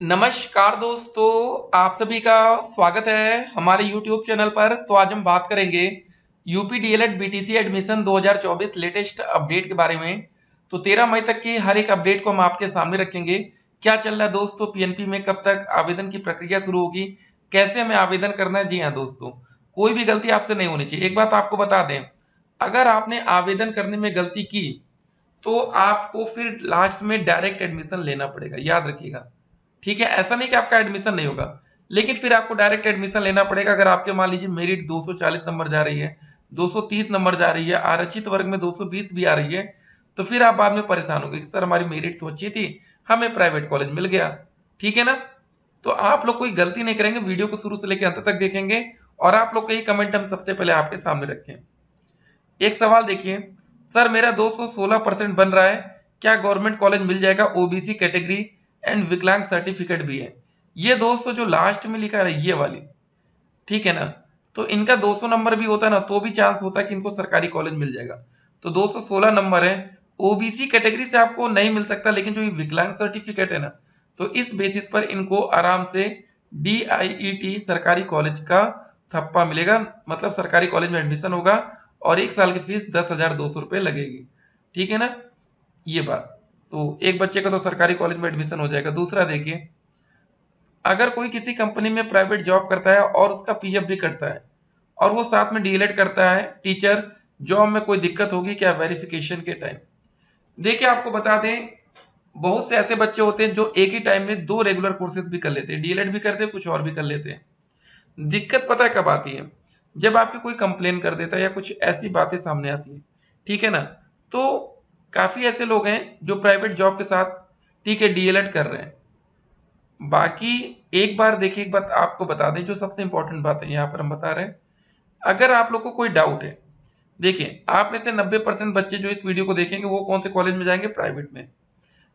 नमस्कार दोस्तों, आप सभी का स्वागत है हमारे YouTube चैनल पर। तो आज हम बात करेंगे UP DElEd BTC admission 2024 latest update के बारे में। तो 13 मई तक की हर एक अपडेट को हम आपके सामने रखेंगे। क्या चल रहा है दोस्तों पीएनपी में, कब तक आवेदन की प्रक्रिया शुरू होगी, कैसे हमें आवेदन करना है। जी हाँ दोस्तों, कोई भी गलती आपसे नहीं होनी चाहिए। एक बात आपको बता दें, अगर आपने आवेदन करने में गलती की तो आपको फिर लास्ट में डायरेक्ट एडमिशन लेना पड़ेगा, याद रखिएगा। ठीक है, ऐसा नहीं कि आपका एडमिशन नहीं होगा, लेकिन फिर आपको डायरेक्ट एडमिशन लेना पड़ेगा। अगर आपके मान लीजिए मेरिट 240 नंबर जा रही है, 230 नंबर जा रही है, आरक्षित वर्ग में 220 भी आ रही है, तो फिर आप बाद में परेशान होंगे कि सर हमारी मेरिट तो अच्छी थी, हमें प्राइवेट कॉलेज मिल गया। ठीक है ना। तो आप लोग कोई गलती नहीं करेंगे, वीडियो को शुरू से लेकर अंत तक देखेंगे और आप लोग का ही कमेंट हम सबसे पहले आपके सामने रखें। एक सवाल देखिए, सर मेरा 216% बन रहा है, क्या गवर्नमेंट कॉलेज मिल जाएगा? ओबीसी कैटेगरी एंड विकलांग सर्टिफिकेट भी है। ये दोस्तों जो लास्ट में लिखा है ये वाली, ठीक है ना। तो इनका 200 नंबर भी होता है ना, तो भी चांस होता है कि इनको सरकारी कॉलेज मिल जाएगा। तो 216 नंबर है, ओबीसी कैटेगरी से आपको नहीं मिल सकता, लेकिन जो ये विकलांग सर्टिफिकेट है ना, तो इस बेसिस पर इनको आराम से डीआईईटी सरकारी कॉलेज का थप्पा मिलेगा, मतलब सरकारी कॉलेज में एडमिशन होगा और एक साल की फीस 10,200 रुपये लगेगी। ठीक है ना, ये बात। तो एक बच्चे का तो सरकारी कॉलेज में एडमिशन हो जाएगा। दूसरा देखिए, अगर कोई किसी कंपनी में प्राइवेट जॉब करता है और उसका पीएफ भी कटता है और वो साथ में डीएलएड करता है टीचर, जॉब में कोई दिक्कत होगी क्या वेरिफिकेशन के टाइम? देखिए आपको बता दें, बहुत से ऐसे बच्चे होते हैं जो एक ही टाइम में दो रेगुलर कोर्सेज भी कर लेते हैं, डीएलएड भी करते हैं, कुछ और भी कर लेते हैं। दिक्कत पता है कब आती है? जब आपकी कोई कंप्लेन कर देता है या कुछ ऐसी बातें सामने आती हैं। ठीक है ना। तो काफी ऐसे लोग हैं जो प्राइवेट जॉब के साथ, ठीक है, डीएलएड कर रहे हैं। बाकी एक बार देखिए, एक बात आपको बता दें, जो सबसे इंपॉर्टेंट बात है यहाँ पर हम बता रहे हैं। अगर आप लोग को कोई डाउट है, देखिए आप में से 90% बच्चे जो इस वीडियो को देखेंगे वो कौन से कॉलेज में जाएंगे? प्राइवेट में।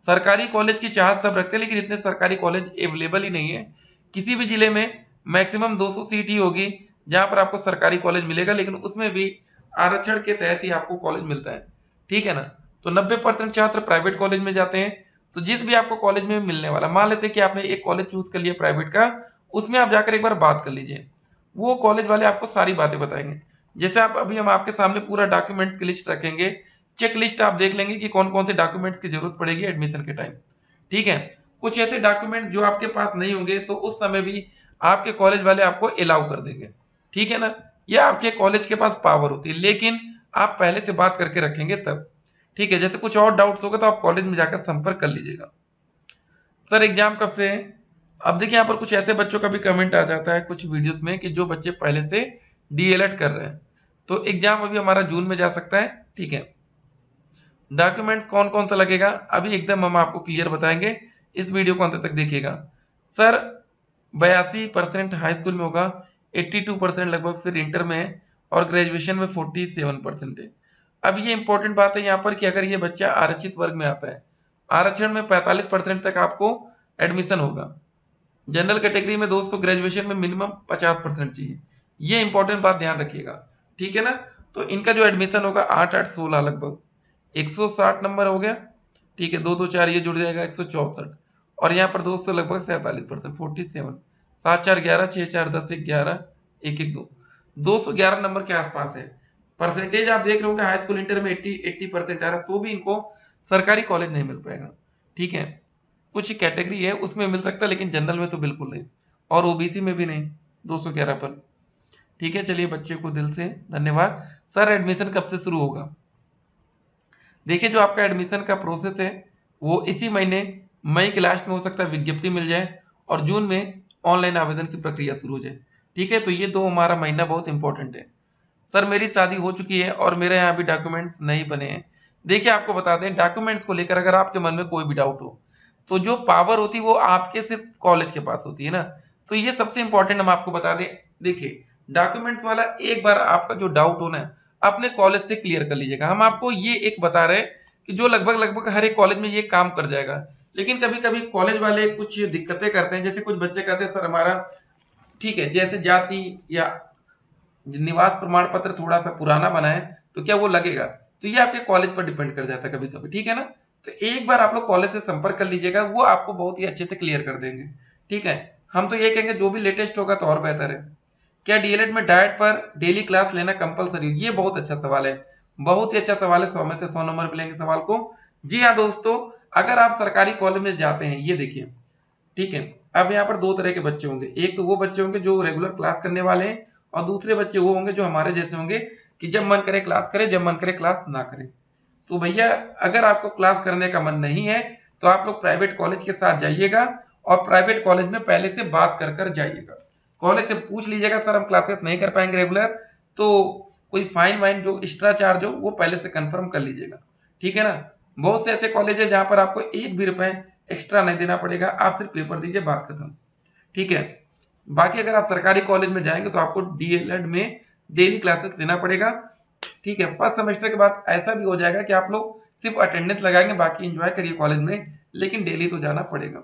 सरकारी कॉलेज की चाहत सब रखते हैं, लेकिन इतने सरकारी कॉलेज अवेलेबल ही नहीं है। किसी भी जिले में मैक्सिमम 200 सीट ही होगी जहां पर आपको सरकारी कॉलेज मिलेगा, लेकिन उसमें भी आरक्षण के तहत ही आपको कॉलेज मिलता है। ठीक है ना। तो 90% छात्र प्राइवेट कॉलेज में जाते हैं। तो जिस भी आपको कॉलेज में मिलने वाला, मान लेते हैं कि आपने एक कॉलेज चूज कर लिया प्राइवेट का, उसमें आप जाकर एक बार बात कर लीजिए। वो कॉलेज वाले आपको सारी बातें बताएंगे। जैसे आप अभी हम आपके सामने पूरा डॉक्यूमेंट्स की लिस्ट रखेंगे, चेक लिस्ट आप देख लेंगे कि कौन कौन से डॉक्यूमेंट्स की जरूरत पड़ेगी एडमिशन के टाइम। ठीक है। कुछ ऐसे डॉक्यूमेंट जो आपके पास नहीं होंगे तो उस समय भी आपके कॉलेज वाले आपको अलाउ कर देंगे। ठीक है ना। यह आपके कॉलेज के पास पावर होती है, लेकिन आप पहले से बात करके रखेंगे तब। ठीक है। जैसे कुछ और डाउट्स होगा तो आप कॉलेज में जाकर संपर्क कर लीजिएगा। सर एग्जाम कब से है? अब देखिए यहाँ पर कुछ ऐसे बच्चों का भी कमेंट आ जाता है कुछ वीडियोस में कि जो बच्चे पहले से डीएलएड कर रहे हैं, तो एग्जाम अभी हमारा जून में जा सकता है। ठीक है। डॉक्यूमेंट्स कौन कौन सा लगेगा अभी एकदम हम आपको क्लियर बताएंगे, इस वीडियो को अंत तक देखिएगा। सर 82% हाई स्कूल में होगा, 82% लगभग फिर इंटर में है और ग्रेजुएशन में 47% है। अब ये इंपॉर्टेंट बात है यहाँ पर कि अगर ये बच्चा आरक्षित वर्ग में आता है, आरक्षण में 45% तक आपको एडमिशन होगा। जनरल कैटेगरी में दोस्तों ग्रेजुएशन में मिनिमम 50% चाहिए। ये इंपॉर्टेंट बात ध्यान रखिएगा। ठीक है ना। तो इनका जो एडमिशन होगा 8 8 16 लगभग 160 नंबर हो गया। ठीक है, दो दो चार ये जुड़ जाएगा 164, और यहाँ पर दोस्तों लगभग 47%, 47, 7 4 11, 6 4 10, 1 11, 1 1 2, 211 नंबर के आसपास है। परसेंटेज आप देख रहे होंगे हाई स्कूल इंटर में 80% आ रहा है, तो भी इनको सरकारी कॉलेज नहीं मिल पाएगा। ठीक है। कुछ कैटेगरी है उसमें मिल सकता है, लेकिन जनरल में तो बिल्कुल नहीं, और ओबीसी में भी नहीं 211 पर। ठीक है, चलिए बच्चे को दिल से धन्यवाद। सर एडमिशन कब से शुरू होगा? देखिए जो आपका एडमिशन का प्रोसेस है वो इसी महीने मई के लास्ट में हो सकता है विज्ञप्ति मिल जाए, और जून में ऑनलाइन आवेदन की प्रक्रिया शुरू हो जाए। ठीक है, तो ये दो हमारा महीना बहुत इंपॉर्टेंट है। सर मेरी शादी हो चुकी है और मेरे यहाँ भी डॉक्यूमेंट्स नहीं बने हैं। देखिए आपको बता दें, डॉक्यूमेंट्स को लेकर अगर आपके मन में कोई भी डाउट हो तो जो पावर होती है वो आपके सिर्फ कॉलेज के पास होती है ना। तो ये सबसे इंपॉर्टेंट हम आपको बता दें। देखिए डॉक्यूमेंट्स वाला एक बार आपका जो डाउट हो ना, अपने कॉलेज से क्लियर कर लीजिएगा। हम आपको ये एक बता रहे हैं कि जो लगभग लगभग हर एक कॉलेज में ये काम कर जाएगा, लेकिन कभी कभी कॉलेज वाले कुछ दिक्कतें करते हैं। जैसे कुछ बच्चे कहते हैं सर हमारा, ठीक है, जैसे जाति या निवास प्रमाण पत्र थोड़ा सा पुराना बना है तो क्या वो लगेगा? तो ये आपके कॉलेज पर डिपेंड कर जाता है कभी कभी। ठीक है ना। तो एक बार आप लोग कॉलेज से संपर्क कर लीजिएगा, वो आपको बहुत ही अच्छे से क्लियर कर देंगे। ठीक है, हम तो ये कहेंगे जो भी लेटेस्ट होगा तो और बेहतर है। क्या डीएलएड में डाइट पर डेली क्लास लेना कंपलसरी? ये बहुत अच्छा सवाल है, बहुत ही अच्छा सवाल है। 100 में से 100 नंबर मिलेंगे सवाल को। जी हाँ दोस्तों, अगर आप सरकारी कॉलेज में जाते हैं, ये देखिए, ठीक है, अब यहाँ पर दो तरह के बच्चे होंगे। एक तो वो बच्चे होंगे जो रेगुलर क्लास करने वाले हैं, और दूसरे बच्चे वो होंगे जो हमारे जैसे होंगे कि जब मन करे क्लास करे, जब मन करे क्लास ना करे। तो भैया, अगर आपको क्लास करने का मन नहीं है तो आप लोग प्राइवेट कॉलेज के साथ जाइएगा, और प्राइवेट कॉलेज में पहले से बात कर कर जाइएगा। कॉलेज से पूछ लीजिएगा सर हम क्लासेस नहीं कर पाएंगे रेगुलर, तो कोई फाइन वाइन जो एक्स्ट्रा चार्ज हो वो पहले से कंफर्म कर लीजिएगा। ठीक है ना। बहुत से ऐसे कॉलेज है जहां पर आपको एक भी रुपए एक्स्ट्रा नहीं देना पड़ेगा, आप सिर्फ पेपर दीजिए, बात खत्म। ठीक है। बाकी अगर आप सरकारी कॉलेज में जाएंगे तो आपको डीएलएड में डेली क्लासेस लेना पड़ेगा। ठीक है, फर्स्ट सेमेस्टर के बाद ऐसा भी हो जाएगा कि आप लोग सिर्फ अटेंडेंस लगाएंगे, बाकी एंजॉय करिए कॉलेज में, लेकिन डेली तो जाना पड़ेगा।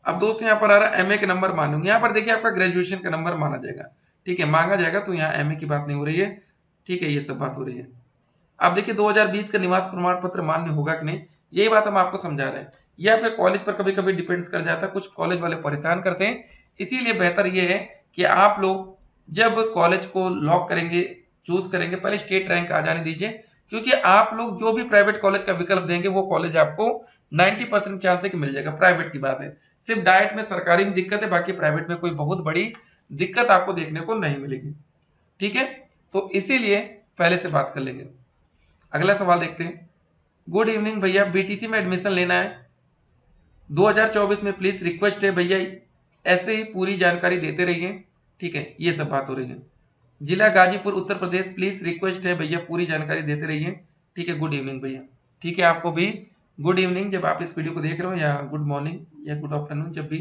अब दोस्तों यहाँ पर आ रहा है एमए के नंबर मानूंगे। यहाँ पर देखिए आपका ग्रेजुएशन का नंबर माना जाएगा। ठीक है, मांगा जाएगा, तो यहाँ एमए की बात नहीं हो रही है। ठीक है, ये सब बात हो रही है। अब देखिए 2020 का निवास प्रमाण पत्र मान्य होगा कि नहीं, यही बात हम आपको समझा रहे हैं। ये आपके कॉलेज पर कभी कभी डिपेंड्स कर जाता है, कुछ कॉलेज वाले परेशान करते हैं। इसीलिए बेहतर ये है कि आप लोग जब कॉलेज को लॉक करेंगे, चूज करेंगे, पहले स्टेट रैंक आ जाने दीजिए, क्योंकि आप लोग जो भी प्राइवेट कॉलेज का विकल्प देंगे वो कॉलेज आपको 90% चांस है कि मिल जाएगा। प्राइवेट की बात है, सिर्फ डाइट में सरकारी में दिक्कत है, बाकी प्राइवेट में कोई बहुत बड़ी दिक्कत आपको देखने को नहीं मिलेगी। ठीक है, तो इसीलिए पहले से बात कर लेंगे। अगला सवाल देखते हैं। गुड इवनिंग भैया, बीटीसी में एडमिशन लेना है 2024 में, प्लीज रिक्वेस्ट है भैया, ऐसे ही पूरी जानकारी देते रहिए। ठीक है, ये सब बात हो रही है। जिला गाजीपुर उत्तर प्रदेश, प्लीज रिक्वेस्ट है भैया पूरी जानकारी देते रहिए। ठीक है, गुड इवनिंग भैया। ठीक है, आपको भी गुड इवनिंग जब आप इस वीडियो को देख रहे हो, या गुड मॉर्निंग या गुड आफ्टरनून जब भी।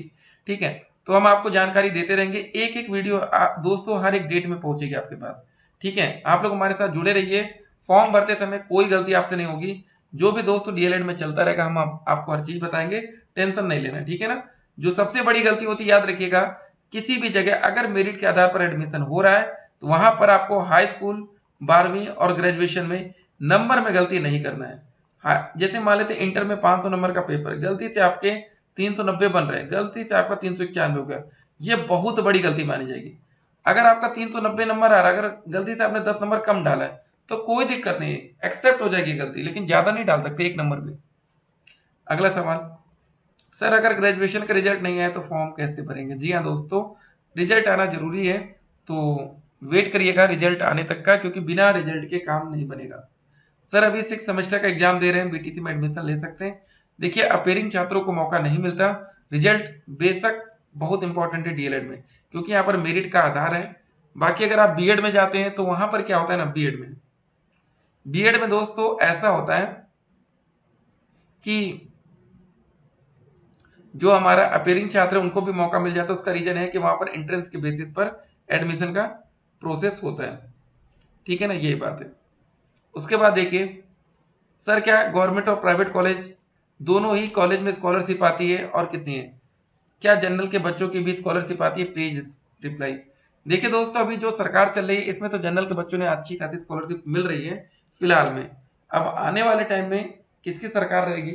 ठीक है, तो हम आपको जानकारी देते रहेंगे, एक एक वीडियो दोस्तों हर एक डेट में पहुंचेगी आपके पास। ठीक है, आप लोग हमारे साथ जुड़े रहिए। फॉर्म भरते समय कोई गलती आपसे नहीं होगी। जो भी दोस्तों डीएलएड में चलता रहेगा, हम आपको हर चीज बताएंगे, टेंशन नहीं लेना। ठीक है ना। जो सबसे बड़ी गलती होती है, याद रखिएगा, किसी भी जगह अगर मेरिट के आधार पर एडमिशन हो रहा है तो वहां पर आपको हाई स्कूल, 12वीं और ग्रेजुएशन में नंबर में गलती नहीं करना है। हाँ, जैसे मान लेते इंटर में 500 नंबर का पेपर, गलती से आपके 390 बन रहे हैं, गलती से आपका 391 हो गया, ये बहुत बड़ी गलती मानी जाएगी। अगर आपका 390 नंबर आ रहा है, अगर गलती से आपने 10 नंबर कम डाला है तो कोई दिक्कत नहीं, एक्सेप्ट हो जाएगी गलती, लेकिन ज्यादा नहीं डाल सकते एक नंबर पे। अगला सवाल, सर अगर ग्रेजुएशन का रिजल्ट नहीं आया तो फॉर्म कैसे भरेंगे? जी हाँ दोस्तों, रिजल्ट आना जरूरी है, तो वेट करिएगा रिजल्ट आने तक का, क्योंकि बिना रिजल्ट के काम नहीं बनेगा। सर अभी 6 सेमेस्टर का एग्जाम दे रहे हैं, बीटीसी में एडमिशन ले सकते हैं? देखिए, अपेयरिंग छात्रों को मौका नहीं मिलता। रिजल्ट बेशक बहुत इंपॉर्टेंट है डीएलएड में, क्योंकि यहाँ पर मेरिट का आधार है। बाकी अगर आप बीएड में जाते हैं तो वहां पर क्या होता है ना, बीएड में दोस्तों ऐसा होता है कि जो हमारा अपेयरिंग छात्र है उनको भी मौका मिल जाता है। उसका रीजन है कि वहां पर एंट्रेंस के बेसिस पर एडमिशन का प्रोसेस होता है। ठीक है ना, ये बात है। उसके बाद देखिए, सर क्या गवर्नमेंट और प्राइवेट कॉलेज दोनों ही कॉलेज में स्कॉलरशिप आती है और कितनी है? क्या जनरल के बच्चों की भी स्कॉलरशिप आती है? Please reply. देखिए दोस्तों, अभी जो सरकार चल रही है इसमें तो जनरल के बच्चों ने अच्छी खासी स्कॉलरशिप मिल रही है फिलहाल में। अब आने वाले टाइम में किसकी सरकार रहेगी,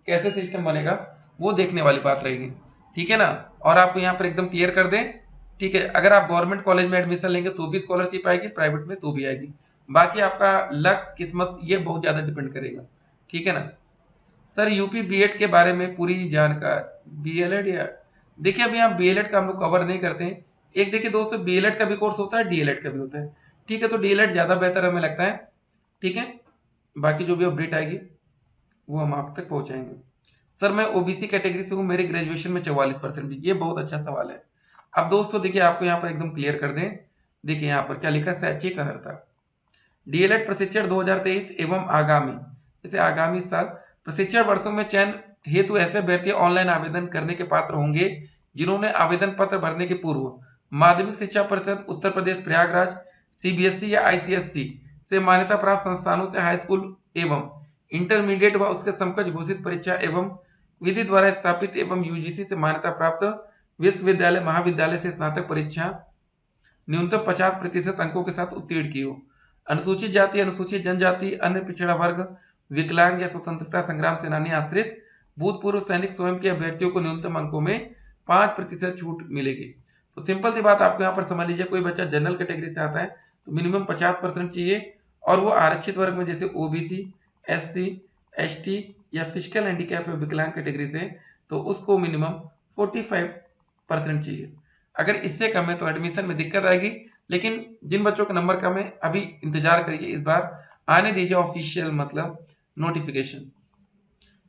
कैसे सिस्टम बनेगा, वो देखने वाली बात रहेगी। ठीक है ना। और आपको यहाँ पर एकदम क्लियर कर दें, ठीक है, अगर आप गवर्नमेंट कॉलेज में एडमिशन लेंगे तो भी स्कॉलरशिप आएगी, प्राइवेट में तो भी आएगी। बाकी आपका लक, किस्मत, ये बहुत ज्यादा डिपेंड करेगा। ठीक है ना। सर यूपी बीएड के बारे में पूरी जानकारी, बीएलएड या, देखिए अभी यहाँ बीएलएड का हम लोग कवर नहीं करते हैं। एक देखिए दोस्तों, बीएलएड का भी कोर्स होता है, डीएलएड का भी होता है। ठीक है, तो डीएलएड ज्यादा बेहतर हमें लगता है। ठीक है, बाकी जो भी अपडेट आएगी वो हम आप तक पहुंचाएंगे। सर मैं ओबीसी कैटेगरी से हूँ, मेरे ग्रेजुएशन में 44%, ये बहुत अच्छा सवाल है। अब दोस्तों देखिए, आपको यहाँ पर एकदम क्लियर कर दें, देखिए यहाँ पर क्या लिखा है, शैक्षिक अर्हता डीएलएड प्रशिक्षण 2023 एवं आगामी, जैसे आगामी साल प्रशिक्षण वर्षों में चयन हेतु ऐसे अभ्यर्थी ऑनलाइन आवेदन करने के पात्र होंगे जिन्होंने आवेदन पत्र भरने के पूर्व माध्यमिक शिक्षा परिषद उत्तर प्रदेश प्रयागराज, सीबीएसई या आईसीएसई से मान्यता प्राप्त संस्थानों से हाई स्कूल एवं इंटरमीडिएट व उसके समकक्ष घोषित परीक्षा एवं विधि द्वारा स्थापित एवं यूजीसी से मान्यता प्राप्त विश्वविद्यालय महाविद्यालय से स्नातक परीक्षा न्यूनतम 50% अंकों के साथ उत्तीर्ण की हो। अनुसूचित जाति, अनुसूचित जनजाति, अन्य पिछड़ा वर्ग विकलांग या स्वतंत्रता संग्राम सेनानी आश्रित भूतपूर्व सैनिक स्वयं के अभ्यर्थियों को न्यूनतम अंकों में 5% छूट मिलेगी। तो सिंपल सी बात आपको यहाँ पर समझ लीजिए, कोई बच्चा जनरल कैटेगरी से आता है तो मिनिमम 50% चाहिए, और वो आरक्षित वर्ग में जैसे ओबीसी, एससी, एसटी या फिजिकल हैंडीकैप या विकलांग कैटेगरी से, तो उसको मिनिमम 45% चाहिए। अगर इससे कम है तो एडमिशन में दिक्कत आएगी, लेकिन जिन बच्चों का नंबर कम है अभी इंतजार करिए, इस बार आने दीजिए ऑफिशियल मतलब नोटिफिकेशन।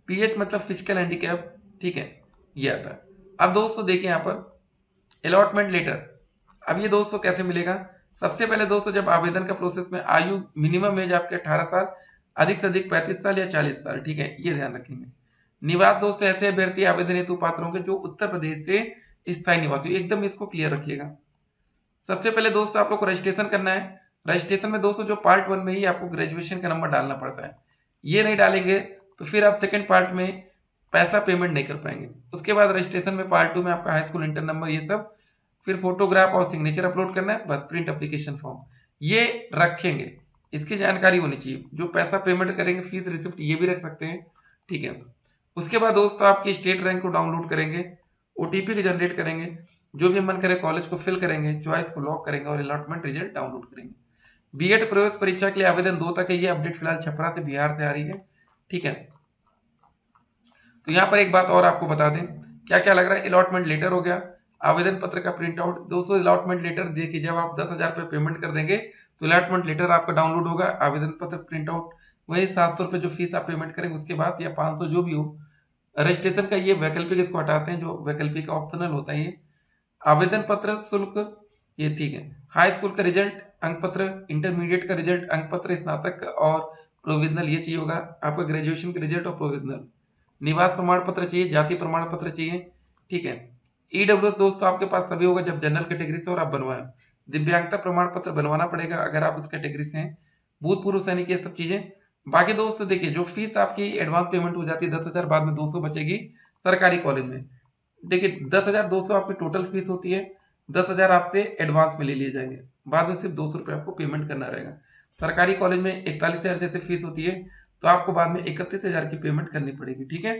पीएच मतलब फिजिकल हैंडीकैप, ठीक है, ये आता है। अब दोस्तों देखिए यहाँ पर अलॉटमेंट लेटर। अब ये दोस्तों कैसे मिलेगा? सबसे पहले दोस्तों जब आवेदन का प्रोसेस में आयु मिनिमम एज आपके 18 साल, अधिक से अधिक 35 साल या 40 साल, ठीक है, ये ध्यान रखेंगे। निवास दोस्तों ऐसे अभ्यर्थी आवेदन हेतु पात्र होंगे जो उत्तर प्रदेश से स्थायी निवासी, एकदम इसको क्लियर रखिएगा। सबसे पहले दोस्तों आप लोग को रजिस्ट्रेशन करना है। रजिस्ट्रेशन में दोस्तों जो पार्ट 1 में ही आपको ग्रेजुएशन का नंबर डालना पड़ता है, ये नहीं डालेंगे तो फिर आप सेकंड पार्ट में पैसा पेमेंट नहीं कर पाएंगे। उसके बाद रजिस्ट्रेशन में पार्ट 2 में आपका हाई स्कूल इंटर नंबर, ये सब, फिर फोटोग्राफ और सिग्नेचर अपलोड करना है, बस प्रिंट एप्लीकेशन फॉर्म ये रखेंगे। इसकी जानकारी होनी चाहिए। जो पैसा पेमेंट करेंगे फीस रिसिप्ट ये भी रख सकते हैं, ठीक है। उसके बाद दोस्तों आपकी स्टेट रैंक को डाउनलोड करेंगे, ओटीपी को जनरेट करेंगे, जो भी मन करे कॉलेज को फिल करेंगे, चॉइस को लॉक करेंगे और अलॉटमेंट रिजल्ट डाउनलोड करेंगे। बीएड प्रवेश परीक्षा के लिए आवेदन 2 तक है। ये अपडेट फिलहाल छपरा से बिहार से आ रही है, ठीक है। तो यहाँ पर एक बात और आपको बता दें, क्या क्या लग रहा है। अलॉटमेंट लेटर हो गया, आवेदन पत्र का प्रिंट आउट। दोस्तों अलॉटमेंट लेटर देखिए, जब आप 10,000 रुपये पेमेंट कर देंगे तो अलॉटमेंट लेटर आपका डाउनलोड होगा, आवेदन पत्र प्रिंट आउट, वही 700 रुपये जो फीस आप पेमेंट करेंगे उसके बाद, या 500 जो भी हो। रजिस्ट्रेशन का ये वैकल्पिक, इसको हटाते हैं, जो वैकल्पिक ऑप्शनल होता है ये। आवेदन पत्र शुल्क, ये ठीक है। हाई स्कूल का रिजल्ट अंक पत्र, इंटरमीडिएट का रिजल्ट अंक पत्र, स्नातक और प्रोविजनल ये चाहिए होगा, आपका ग्रेजुएशन का रिजल्ट और प्रोविजनल। निवास प्रमाण पत्र चाहिए, जाति प्रमाण पत्र चाहिए, ठीक है। ईडब्ल्यूएस दोस्तों आपके पास तभी होगा जब जनरल कैटेगरी से और आप बनवाएं। दिव्यांगता प्रमाण पत्र बनवाना पड़ेगा अगर आप उस कैटेगरी से हैं। भूतपूर्व सैनिक, ये सब चीजें। बाकी दोस्तों देखिए, जो फीस आपकी एडवांस पेमेंट हो जाती है 10,000, बाद में 200 बचेगी सरकारी कॉलेज में। देखिए 10,200 आपकी टोटल फीस होती है, 10,000 आपसे एडवांस में ले लिए जाएंगे, बाद में सिर्फ 200 रुपये आपको पेमेंट करना रहेगा। सरकारी कॉलेज में 41,000 जैसे फीस होती है, तो आपको बाद में 31,000 की पेमेंट करनी पड़ेगी, ठीक है।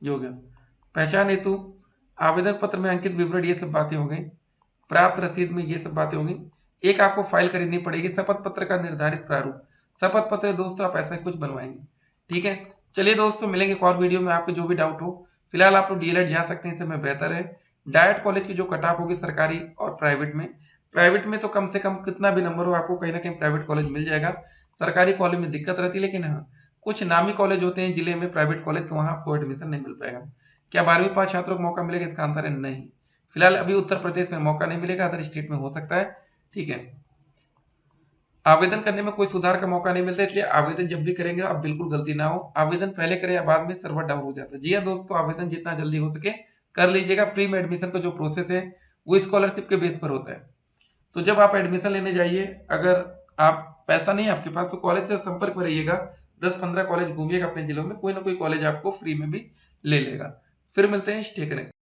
ये हो गया। पहचान हेतु आवेदन पत्र में अंकित विवरण, ये सब बातें हो गई। प्राप्त रसीद में ये सब बातें हो गई। एक आपको फाइल खरीदनी पड़ेगी, शपथ पत्र का निर्धारित प्रारूप। शपथ पत्र दोस्तों आप ऐसा कुछ बनवाएंगे, ठीक है। चलिए दोस्तों मिलेंगे एक और वीडियो में, आपको जो भी डाउट हो। फिलहाल आप लोग डीएलएड जा सकते हैं, इसमें बेहतर है। डायट कॉलेज की जो कट ऑफ होगी सरकारी और प्राइवेट में तो कम से कम कितना भी नंबर हो आपको कहीं ना कहीं प्राइवेट कॉलेज मिल जाएगा। सरकारी कॉलेज में दिक्कत रहती है, लेकिन हाँ कुछ नामी कॉलेज होते हैं जिले में प्राइवेट कॉलेज, तो वहाँ आपको एडमिशन नहीं मिल पाएगा। क्या 12वीं पास छात्रों को मौका मिलेगा? इसका आंसर है नहीं। फिलहाल अभी उत्तर प्रदेश में मौका नहीं मिलेगा, अदर स्टेट में हो सकता है, ठीक है। आवेदन करने में कोई सुधार का मौका नहीं मिलता, इसलिए आवेदन जब भी करेंगे आप बिल्कुल गलती ना हो। आवेदन पहले करें या बाद में सर्वर डाउन हो जाता है। जी हाँ दोस्तों, आवेदन जितना जल्दी हो सके कर लीजिएगा। फ्री में एडमिशन का जो प्रोसेस है वो स्कॉलरशिप के बेस पर होता है। तो जब आप एडमिशन लेने जाइए, अगर आप पैसा नहीं है आपके पास, तो कॉलेज से संपर्क में रहिएगा। 10-15 कॉलेज घूमिएगा अपने जिलों में, कोई ना कोई कॉलेज आपको फ्री में भी ले लेगा। फिर मिलते हैं, स्टे करें।